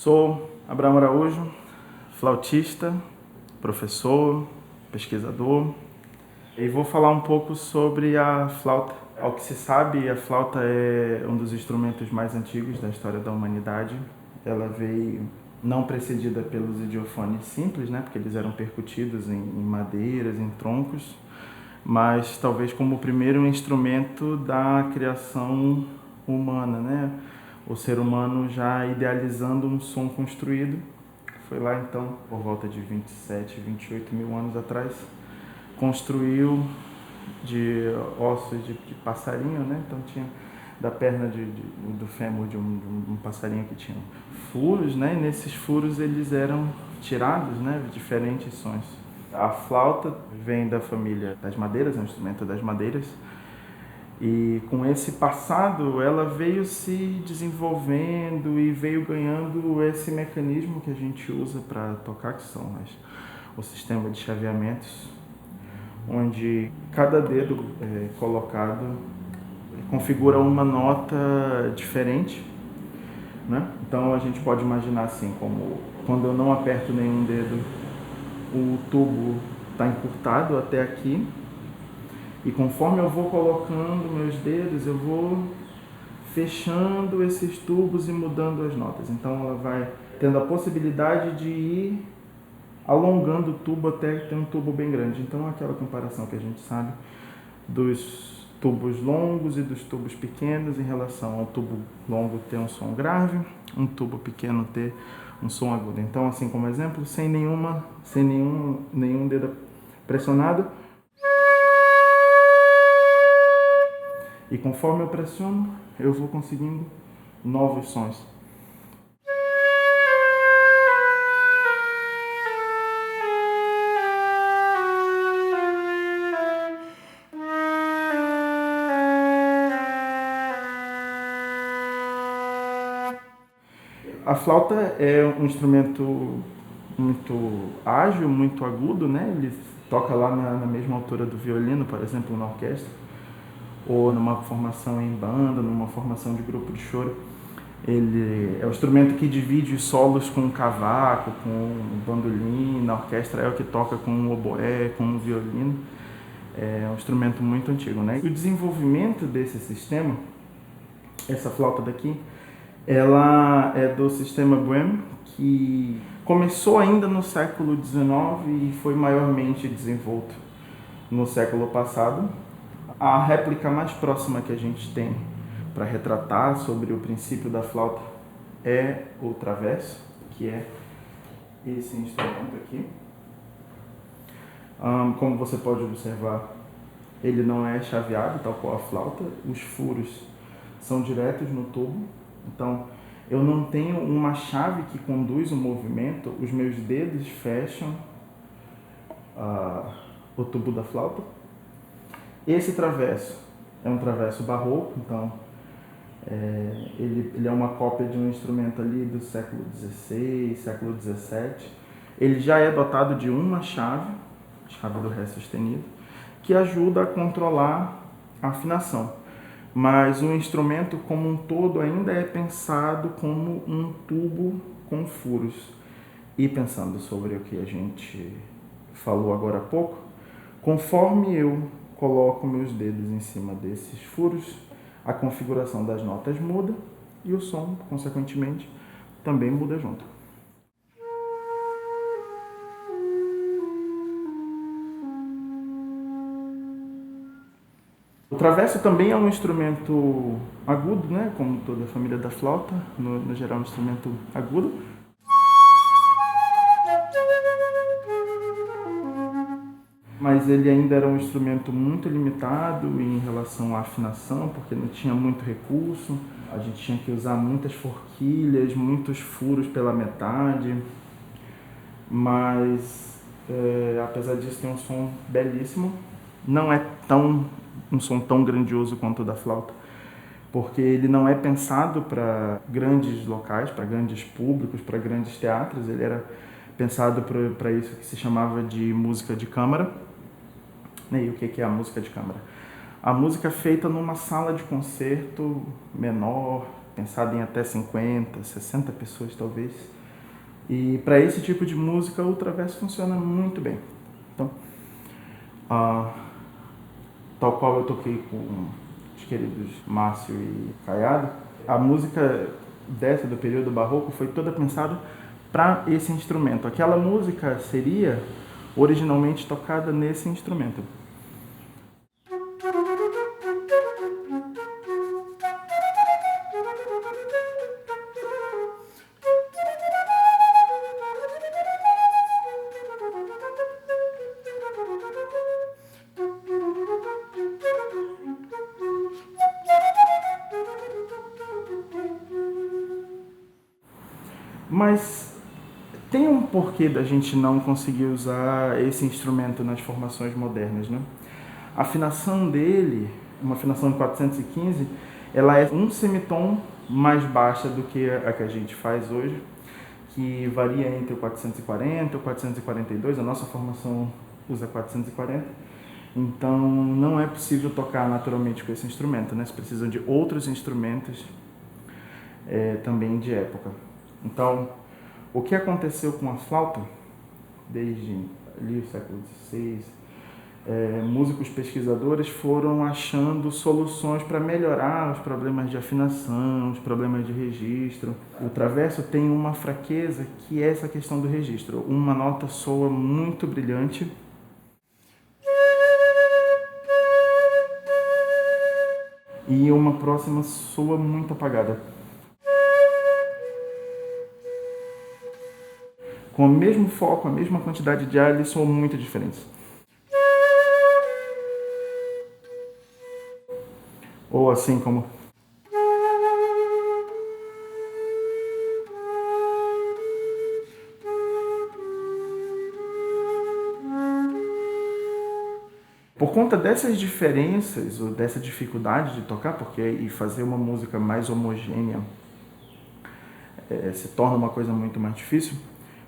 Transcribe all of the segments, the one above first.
Sou Abraão Araújo, flautista, professor, pesquisador, e vou falar um pouco sobre a flauta. Ao que se sabe, a flauta é um dos instrumentos mais antigos da história da humanidade. Ela veio não precedida pelos idiofones simples, né, porque eles eram percutidos em madeiras, em troncos, mas talvez como o primeiro instrumento da criação humana, né? O ser humano já idealizando um som construído. Foi lá então, por volta de 27, 28 mil anos atrás, construiu de ossos de passarinho, né? Então tinha da perna do fêmur de um passarinho que tinha furos, né? E nesses furos eles eram tirados, né? Diferentes sons. A flauta vem da família das madeiras, é um instrumento das madeiras. E com esse passado, ela veio se desenvolvendo e veio ganhando esse mecanismo que a gente usa para tocar, que são o sistema de chaveamentos, onde cada dedo colocado configura uma nota diferente, né? Então a gente pode imaginar assim, como quando eu não aperto nenhum dedo, o tubo está encurtado até aqui. E conforme eu vou colocando meus dedos, eu vou fechando esses tubos e mudando as notas. Então ela vai tendo a possibilidade de ir alongando o tubo até ter um tubo bem grande. Então aquela comparação que a gente sabe dos tubos longos e dos tubos pequenos em relação ao tubo longo ter um som grave, um tubo pequeno ter um som agudo. Então, assim como exemplo, sem nenhum dedo pressionado. E conforme eu pressiono, eu vou conseguindo novos sons. A flauta é um instrumento muito ágil, muito agudo, né? Ele toca lá na mesma altura do violino, por exemplo, na orquestra, ou numa formação em banda, numa formação de grupo de choro. Ele é o instrumento que divide os solos com o cavaco, com o bandolim, na orquestra é o que toca com o oboé, com o violino. É um instrumento muito antigo, né? E o desenvolvimento desse sistema, essa flauta daqui, ela é do sistema Boehm, que começou ainda no século XIX e foi maiormente desenvolto no século passado. A réplica mais próxima que a gente tem para retratar sobre o princípio da flauta é o traverso, que é esse instrumento aqui. Como você pode observar, ele não é chaveado, tal qual a flauta. Os furos são diretos no tubo, então eu não tenho uma chave que conduz o movimento, os meus dedos fecham o tubo da flauta. Esse traverso é um traverso barroco, então ele é uma cópia de um instrumento ali do século XVI, século XVII. Ele já é dotado de uma chave do Ré sustenido, que ajuda a controlar a afinação. Mas o instrumento como um todo ainda é pensado como um tubo com furos. E pensando sobre o que a gente falou agora há pouco, conforme eu coloco meus dedos em cima desses furos, a configuração das notas muda e o som, consequentemente, também muda junto. O traverso também é um instrumento agudo, né? Como toda a família da flauta, no geral é um instrumento agudo. Mas ele ainda era um instrumento muito limitado em relação à afinação, porque não tinha muito recurso. A gente tinha que usar muitas forquilhas, muitos furos pela metade. Mas, apesar disso, tem um som belíssimo. Não é um som tão grandioso quanto o da flauta, porque ele não é pensado para grandes locais, para grandes públicos, para grandes teatros. Ele era pensado para isso que se chamava de música de câmara. E o que é a música de câmara? A música feita numa sala de concerto menor, pensado em até 50, 60 pessoas talvez. E para esse tipo de música o traverso funciona muito bem. Então, tal qual eu toquei com os queridos Márcio e Caiado, a música dessa do período barroco foi toda pensada para esse instrumento. Aquela música seria originalmente tocada nesse instrumento. Mas tem um porquê da gente não conseguir usar esse instrumento nas formações modernas, né? A afinação dele, uma afinação de 415, ela é um semitom mais baixa do que a que a gente faz hoje, que varia entre o 440 e o 442, a nossa formação usa 440, então não é possível tocar naturalmente com esse instrumento, né? Você precisa de outros instrumentos também de época. Então, o que aconteceu com a flauta, desde ali o século XVI, músicos pesquisadores foram achando soluções para melhorar os problemas de afinação, os problemas de registro. O traverso tem uma fraqueza que é essa questão do registro. Uma nota soa muito brilhante e uma próxima soa muito apagada. Com o mesmo foco, a mesma quantidade de ar, eles soam muito diferentes. Ou assim como... Por conta dessas diferenças, ou dessa dificuldade de tocar, porque e fazer uma música mais homogênea se torna uma coisa muito mais difícil,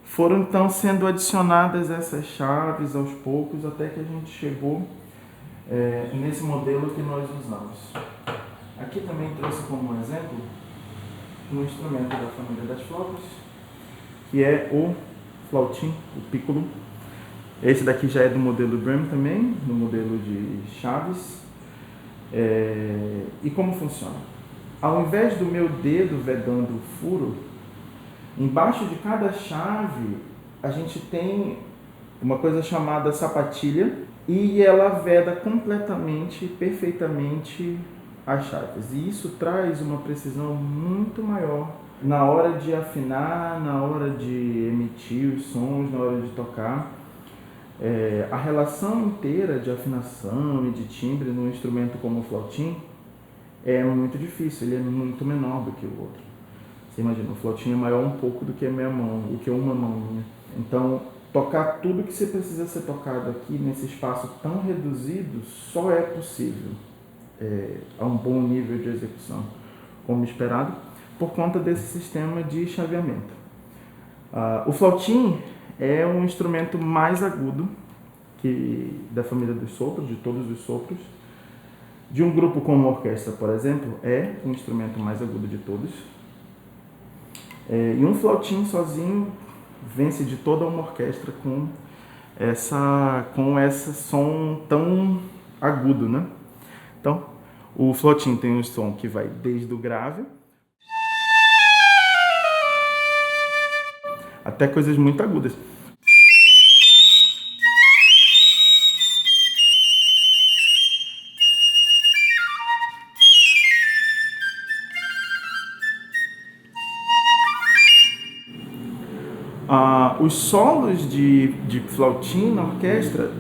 foram então sendo adicionadas essas chaves aos poucos, até que a gente chegou nesse modelo que nós usamos. Aqui também trouxe como exemplo um instrumento da família das flautas, que é o flautim, o piccolo. Esse daqui já é do modelo Brehm também, no modelo de chaves. E como funciona? Ao invés do meu dedo vedando o furo, embaixo de cada chave a gente tem uma coisa chamada sapatilha e ela veda completamente, perfeitamente as chaves. E isso traz uma precisão muito maior na hora de afinar, na hora de emitir os sons, na hora de tocar. A relação inteira de afinação e de timbre num instrumento como o flautim é muito difícil, ele é muito menor do que o outro. Você imagina, o flautim é maior um pouco do que a minha mão, do que uma mão minha. Então, tocar tudo que você precisa ser tocado aqui nesse espaço tão reduzido só é possível a um bom nível de execução, como esperado, por conta desse sistema de chaveamento. O flautim é um instrumento mais agudo da família dos sopros, de todos os sopros. De um grupo como a orquestra, por exemplo, é o instrumento mais agudo de todos. E um flautim sozinho vence de toda uma orquestra com esse som tão agudo, né? Então, o flautim tem um som que vai desde o grave até coisas muito agudas. Os solos de flautim na orquestra,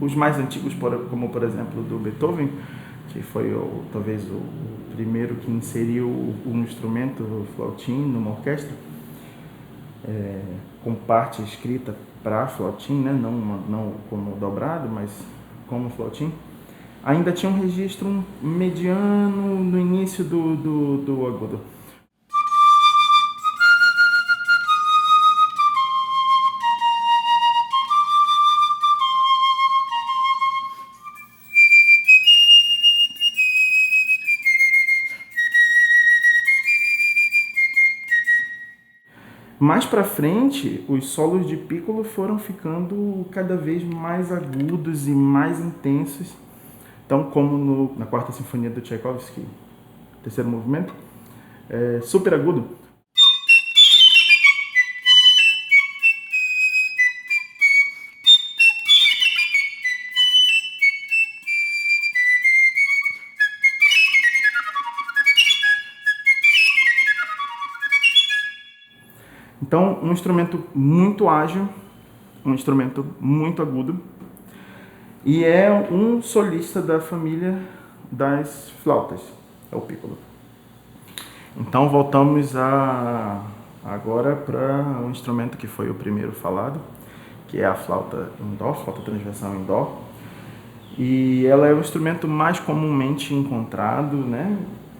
os mais antigos, como por exemplo do Beethoven, que foi talvez o primeiro que inseriu um instrumento, o flautim, numa orquestra, com parte escrita para flautim, né? Não como dobrado, mas como flautim, ainda tinha um registro mediano no início do agudo. Mais para frente, os solos de piccolo foram ficando cada vez mais agudos e mais intensos. Então, como na Quarta Sinfonia do Tchaikovsky, terceiro movimento, super agudo. Então, um instrumento muito ágil, um instrumento muito agudo, e é um solista da família das flautas, é o piccolo. Então, voltamos agora para um instrumento que foi o primeiro falado, que é a flauta em dó, flauta transversal em dó. E ela é o instrumento mais comumente encontrado, né?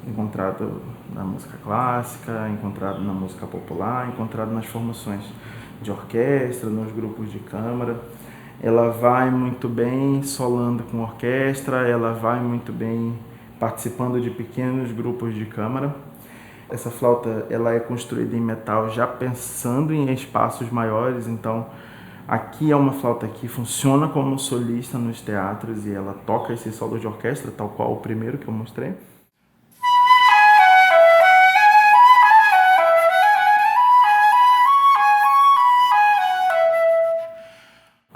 Encontrado na música clássica, encontrado na música popular, encontrado nas formações de orquestra, nos grupos de câmara. Ela vai muito bem solando com orquestra, ela vai muito bem participando de pequenos grupos de câmara. Essa flauta ela é construída em metal já pensando em espaços maiores, então aqui é uma flauta que funciona como solista nos teatros e ela toca esse solo de orquestra, tal qual o primeiro que eu mostrei.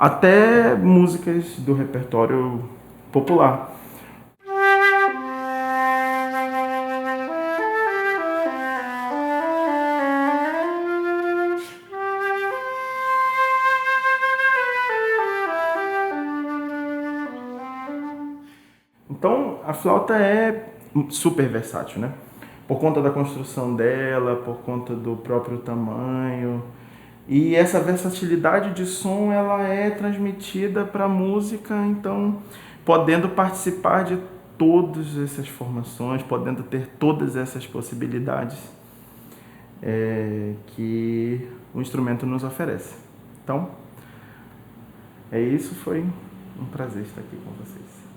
Até músicas do repertório popular. Então, a flauta é super versátil, né? Por conta da construção dela, por conta do próprio tamanho. E essa versatilidade de som, ela é transmitida para a música, então, podendo participar de todas essas formações, podendo ter todas essas possibilidades que o instrumento nos oferece. Então, é isso, foi um prazer estar aqui com vocês.